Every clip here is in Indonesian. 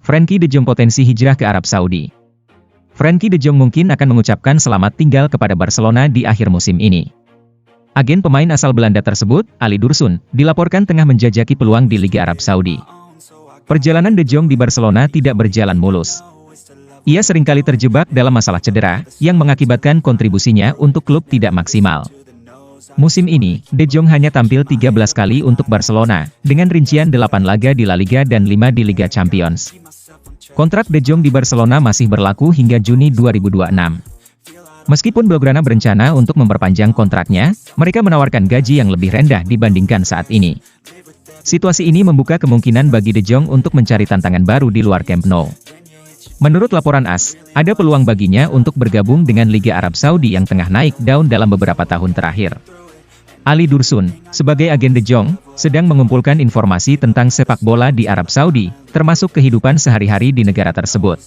Frenkie de Jong potensi hijrah ke Arab Saudi. Frenkie de Jong mungkin akan mengucapkan selamat tinggal kepada Barcelona di akhir musim ini. Agen pemain asal Belanda tersebut, Ali Dursun, dilaporkan tengah menjajaki peluang di Liga Arab Saudi. Perjalanan de Jong di Barcelona tidak berjalan mulus. Ia seringkali terjebak dalam masalah cedera, yang mengakibatkan kontribusinya untuk klub tidak maksimal. Musim ini, de Jong hanya tampil 13 kali untuk Barcelona, dengan rincian 8 laga di La Liga dan 5 di Liga Champions. Kontrak de Jong di Barcelona masih berlaku hingga Juni 2026. Meskipun Blaugrana berencana untuk memperpanjang kontraknya, mereka menawarkan gaji yang lebih rendah dibandingkan saat ini. Situasi ini membuka kemungkinan bagi de Jong untuk mencari tantangan baru di luar Camp Nou. Menurut laporan AS, ada peluang baginya untuk bergabung dengan Liga Arab Saudi yang tengah naik daun dalam beberapa tahun terakhir. Ali Dursun, sebagai agen de Jong, sedang mengumpulkan informasi tentang sepak bola di Arab Saudi, termasuk kehidupan sehari-hari di negara tersebut.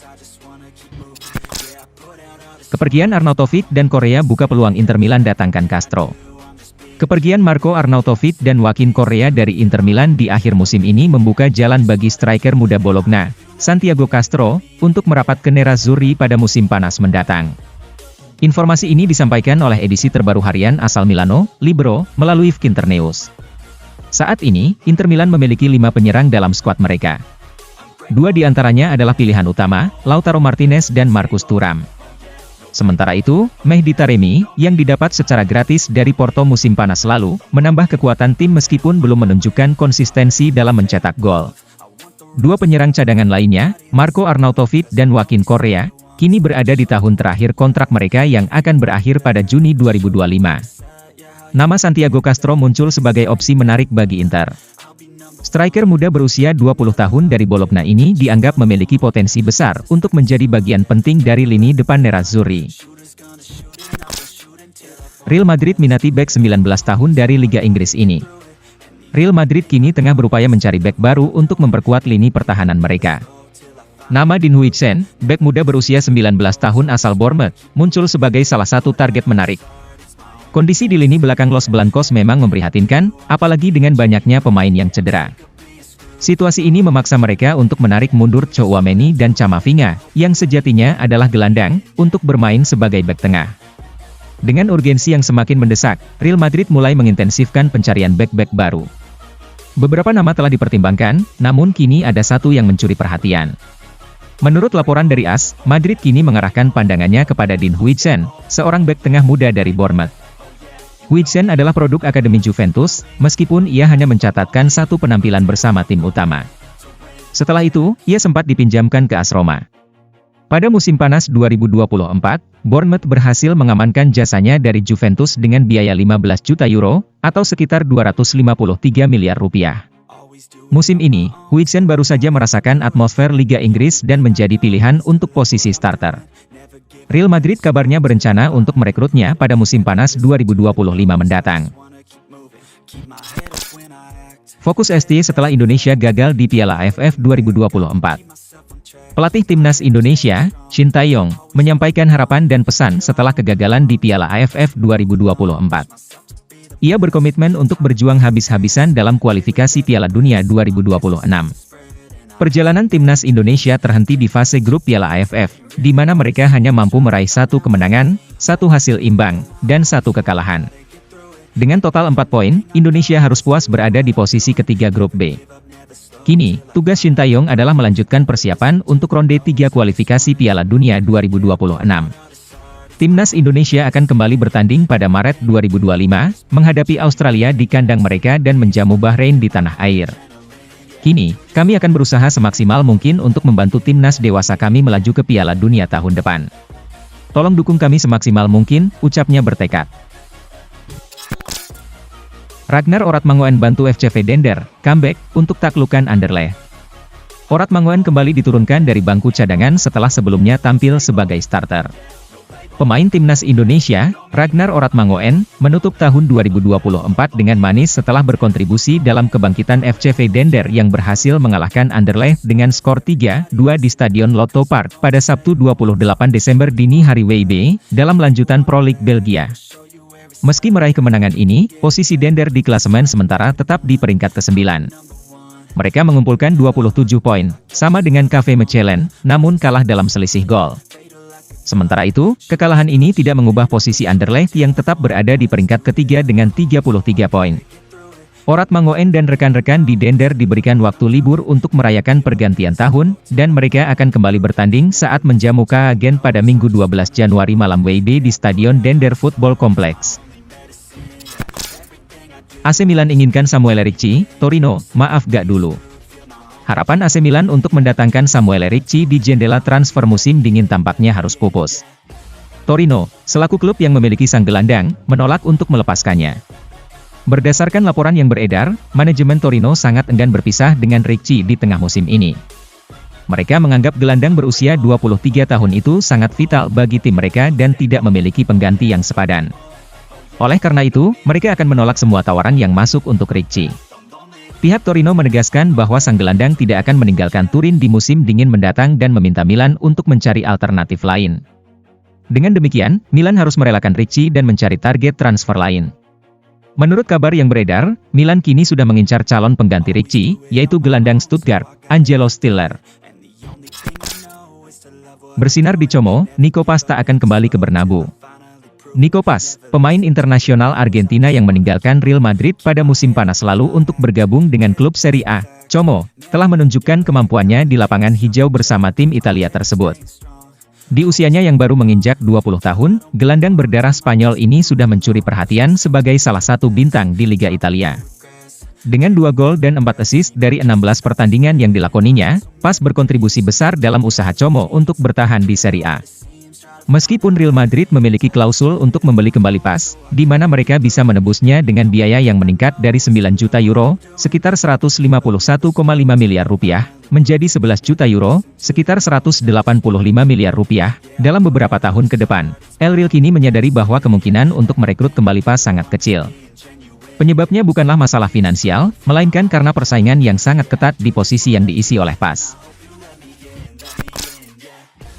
Kepergian Arnautovic dan Korea buka peluang Inter Milan datangkan Castro. Kepergian Marco Arnautovic dan Joaquin Correa dari Inter Milan di akhir musim ini membuka jalan bagi striker muda Bologna, Santiago Castro, untuk merapat ke Nerazzurri pada musim panas mendatang. Informasi ini disampaikan oleh edisi terbaru harian asal Milano, Libero, melalui Finternews. Saat ini, Inter Milan memiliki 5 penyerang dalam skuad mereka. 2 di antaranya adalah pilihan utama, Lautaro Martinez dan Marcus Thuram. Sementara itu, Mehdi Taremi, yang didapat secara gratis dari Porto musim panas lalu, menambah kekuatan tim meskipun belum menunjukkan konsistensi dalam mencetak gol. 2 penyerang cadangan lainnya, Marco Arnautovic dan Joaquin Correa, kini berada di tahun terakhir kontrak mereka yang akan berakhir pada Juni 2025. Nama Santiago Castro muncul sebagai opsi menarik bagi Inter. Striker muda berusia 20 tahun dari Bologna ini dianggap memiliki potensi besar untuk menjadi bagian penting dari lini depan Nerazzurri. Real Madrid minati bek 19 tahun dari Liga Inggris ini. Real Madrid kini tengah berupaya mencari bek baru untuk memperkuat lini pertahanan mereka. Nama Dean Huijsen, bek muda berusia 19 tahun asal Bournemouth, muncul sebagai salah satu target menarik. Kondisi di lini belakang Los Blancos memang memprihatinkan, apalagi dengan banyaknya pemain yang cedera. Situasi ini memaksa mereka untuk menarik mundur Tchouaméni dan Camavinga, yang sejatinya adalah gelandang, untuk bermain sebagai bek tengah. Dengan urgensi yang semakin mendesak, Real Madrid mulai mengintensifkan pencarian bek-bek baru. Beberapa nama telah dipertimbangkan, namun kini ada satu yang mencuri perhatian. Menurut laporan dari AS, Madrid kini mengarahkan pandangannya kepada Dean Huijsen, seorang bek tengah muda dari Bournemouth. Huijsen adalah produk Akademi Juventus, meskipun ia hanya mencatatkan 1 penampilan bersama tim utama. Setelah itu, ia sempat dipinjamkan ke AS Roma. Pada musim panas 2024, Bournemouth berhasil mengamankan jasanya dari Juventus dengan biaya 15 juta euro, atau sekitar 253 miliar rupiah. Musim ini, Huijsen baru saja merasakan atmosfer Liga Inggris dan menjadi pilihan untuk posisi starter. Real Madrid kabarnya berencana untuk merekrutnya pada musim panas 2025 mendatang. Fokus ST setelah Indonesia gagal di Piala AFF 2024. Pelatih Timnas Indonesia, Shin Tae-yong, menyampaikan harapan dan pesan setelah kegagalan di Piala AFF 2024. Ia berkomitmen untuk berjuang habis-habisan dalam kualifikasi Piala Dunia 2026. Perjalanan Timnas Indonesia terhenti di fase grup Piala AFF, di mana mereka hanya mampu meraih 1 kemenangan, 1 hasil imbang, dan 1 kekalahan. Dengan total 4 poin, Indonesia harus puas berada di posisi ketiga grup B. Kini, tugas Shin Tae-yong adalah melanjutkan persiapan untuk ronde 3 kualifikasi Piala Dunia 2026. Timnas Indonesia akan kembali bertanding pada Maret 2025, menghadapi Australia di kandang mereka dan menjamu Bahrain di tanah air. Kini, kami akan berusaha semaksimal mungkin untuk membantu timnas dewasa kami melaju ke Piala Dunia tahun depan. Tolong dukung kami semaksimal mungkin, ucapnya bertekad. Ragnar Oratmangoen bantu FCV Dender, comeback, untuk taklukan Anderlecht. Oratmangoen kembali diturunkan dari bangku cadangan setelah sebelumnya tampil sebagai starter. Pemain Timnas Indonesia, Ragnar Oratmangoen, menutup tahun 2024 dengan manis setelah berkontribusi dalam kebangkitan FCV Dender yang berhasil mengalahkan Anderlecht dengan skor 3-2 di Stadion Lotto Park pada Sabtu 28 Desember dini hari WIB, dalam lanjutan Pro League Belgia. Meski meraih kemenangan ini, posisi Dender di klasemen sementara tetap di peringkat ke-9. Mereka mengumpulkan 27 poin, sama dengan KV Mechelen, namun kalah dalam selisih gol. Sementara itu, kekalahan ini tidak mengubah posisi Anderlecht yang tetap berada di peringkat ketiga dengan 33 poin. Orat Mangoen dan rekan-rekan di Dender diberikan waktu libur untuk merayakan pergantian tahun, dan mereka akan kembali bertanding saat menjamu Kagen pada Minggu 12 Januari malam WIB di Stadion Dender Football Complex. AC Milan inginkan Samuel Erikci, Torino, maaf gak dulu. Harapan AC Milan untuk mendatangkan Samuel Erikci di jendela transfer musim dingin tampaknya harus pupus. Torino, selaku klub yang memiliki sang gelandang, menolak untuk melepaskannya. Berdasarkan laporan yang beredar, manajemen Torino sangat enggan berpisah dengan Ricci di tengah musim ini. Mereka menganggap gelandang berusia 23 tahun itu sangat vital bagi tim mereka dan tidak memiliki pengganti yang sepadan. Oleh karena itu, mereka akan menolak semua tawaran yang masuk untuk Ricci. Pihak Torino menegaskan bahwa sang gelandang tidak akan meninggalkan Turin di musim dingin mendatang dan meminta Milan untuk mencari alternatif lain. Dengan demikian, Milan harus merelakan Ricci dan mencari target transfer lain. Menurut kabar yang beredar, Milan kini sudah mengincar calon pengganti Ricci, yaitu gelandang Stuttgart, Angelo Stiller. Bersinar di Como, Nico Paz tak akan kembali ke Bernabeu. Nico Paz, pemain internasional Argentina yang meninggalkan Real Madrid pada musim panas lalu untuk bergabung dengan klub Serie A, Como, telah menunjukkan kemampuannya di lapangan hijau bersama tim Italia tersebut. Di usianya yang baru menginjak 20 tahun, gelandang berdarah Spanyol ini sudah mencuri perhatian sebagai salah satu bintang di Liga Italia. Dengan 2 gol dan 4 assist dari 16 pertandingan yang dilakoninya, Paz berkontribusi besar dalam usaha Como untuk bertahan di Serie A. Meskipun Real Madrid memiliki klausul untuk membeli kembali Paz, di mana mereka bisa menebusnya dengan biaya yang meningkat dari 9 juta euro, sekitar 151,5 miliar rupiah, menjadi 11 juta euro, sekitar 185 miliar rupiah, dalam beberapa tahun ke depan. El Real kini menyadari bahwa kemungkinan untuk merekrut kembali Paz sangat kecil. Penyebabnya bukanlah masalah finansial, melainkan karena persaingan yang sangat ketat di posisi yang diisi oleh Paz.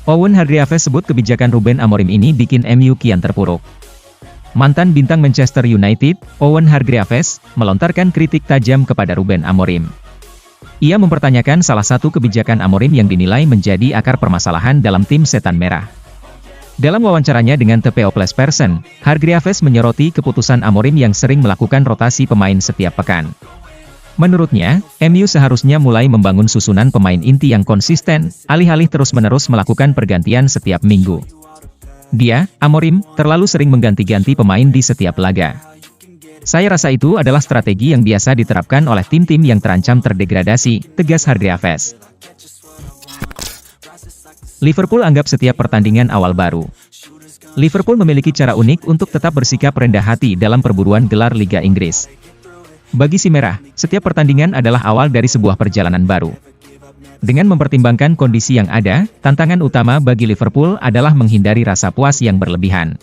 Owen Hargreaves sebut kebijakan Ruben Amorim ini bikin MU kian terpuruk. Mantan bintang Manchester United, Owen Hargreaves, melontarkan kritik tajam kepada Ruben Amorim. Ia mempertanyakan salah satu kebijakan Amorim yang dinilai menjadi akar permasalahan dalam tim Setan Merah. Dalam wawancaranya dengan The People's Person, Hargreaves menyoroti keputusan Amorim yang sering melakukan rotasi pemain setiap pekan. Menurutnya, MU seharusnya mulai membangun susunan pemain inti yang konsisten, alih-alih terus-menerus melakukan pergantian setiap minggu. Dia, Amorim, terlalu sering mengganti-ganti pemain di setiap laga. Saya rasa itu adalah strategi yang biasa diterapkan oleh tim-tim yang terancam terdegradasi, tegas Hargreaves. Liverpool anggap setiap pertandingan awal baru. Liverpool memiliki cara unik untuk tetap bersikap rendah hati dalam perburuan gelar Liga Inggris. Bagi si Merah, setiap pertandingan adalah awal dari sebuah perjalanan baru. Dengan mempertimbangkan kondisi yang ada, tantangan utama bagi Liverpool adalah menghindari rasa puas yang berlebihan.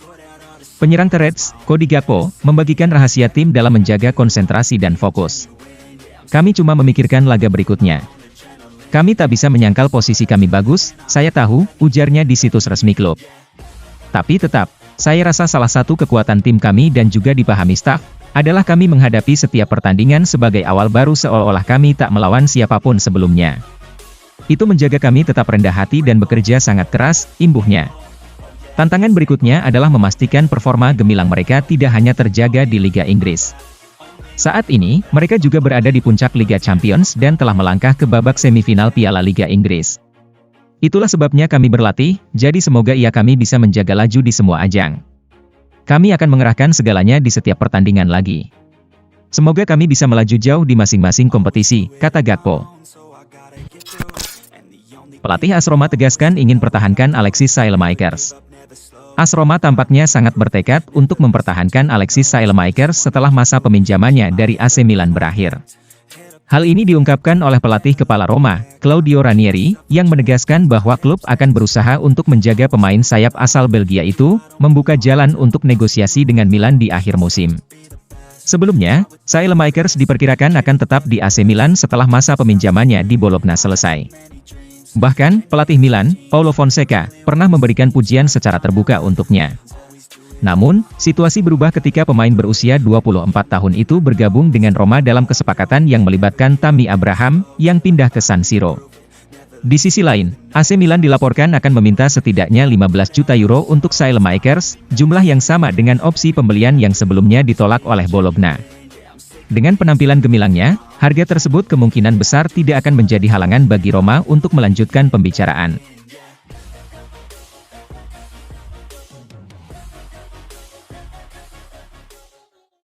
Penyerang The Reds, Cody Gakpo, membagikan rahasia tim dalam menjaga konsentrasi dan fokus. Kami cuma memikirkan laga berikutnya. Kami tak bisa menyangkal posisi kami bagus, saya tahu, ujarnya di situs resmi klub. Tapi tetap, saya rasa salah satu kekuatan tim kami dan juga dipahami staf, adalah kami menghadapi setiap pertandingan sebagai awal baru seolah-olah kami tak melawan siapapun sebelumnya. Itu menjaga kami tetap rendah hati dan bekerja sangat keras, imbuhnya. Tantangan berikutnya adalah memastikan performa gemilang mereka tidak hanya terjaga di Liga Inggris. Saat ini, mereka juga berada di puncak Liga Champions dan telah melangkah ke babak semifinal Piala Liga Inggris. Itulah sebabnya kami berlatih, jadi semoga kami bisa menjaga laju di semua ajang. Kami akan mengerahkan segalanya di setiap pertandingan lagi. Semoga kami bisa melaju jauh di masing-masing kompetisi, kata Gakpo. Pelatih AS Roma tegaskan ingin pertahankan Alexis Saelemaekers. AS Roma tampaknya sangat bertekad untuk mempertahankan Alexis Saelemaekers setelah masa peminjamannya dari AC Milan berakhir. Hal ini diungkapkan oleh pelatih kepala Roma, Claudio Ranieri, yang menegaskan bahwa klub akan berusaha untuk menjaga pemain sayap asal Belgia itu, membuka jalan untuk negosiasi dengan Milan di akhir musim. Sebelumnya, Saelemaekers diperkirakan akan tetap di AC Milan setelah masa peminjamannya di Bologna selesai. Bahkan, pelatih Milan, Paulo Fonseca, pernah memberikan pujian secara terbuka untuknya. Namun, situasi berubah ketika pemain berusia 24 tahun itu bergabung dengan Roma dalam kesepakatan yang melibatkan Tammy Abraham, yang pindah ke San Siro. Di sisi lain, AC Milan dilaporkan akan meminta setidaknya 15 juta euro untuk Saelemaekers, jumlah yang sama dengan opsi pembelian yang sebelumnya ditolak oleh Bologna. Dengan penampilan gemilangnya, harga tersebut kemungkinan besar tidak akan menjadi halangan bagi Roma untuk melanjutkan pembicaraan.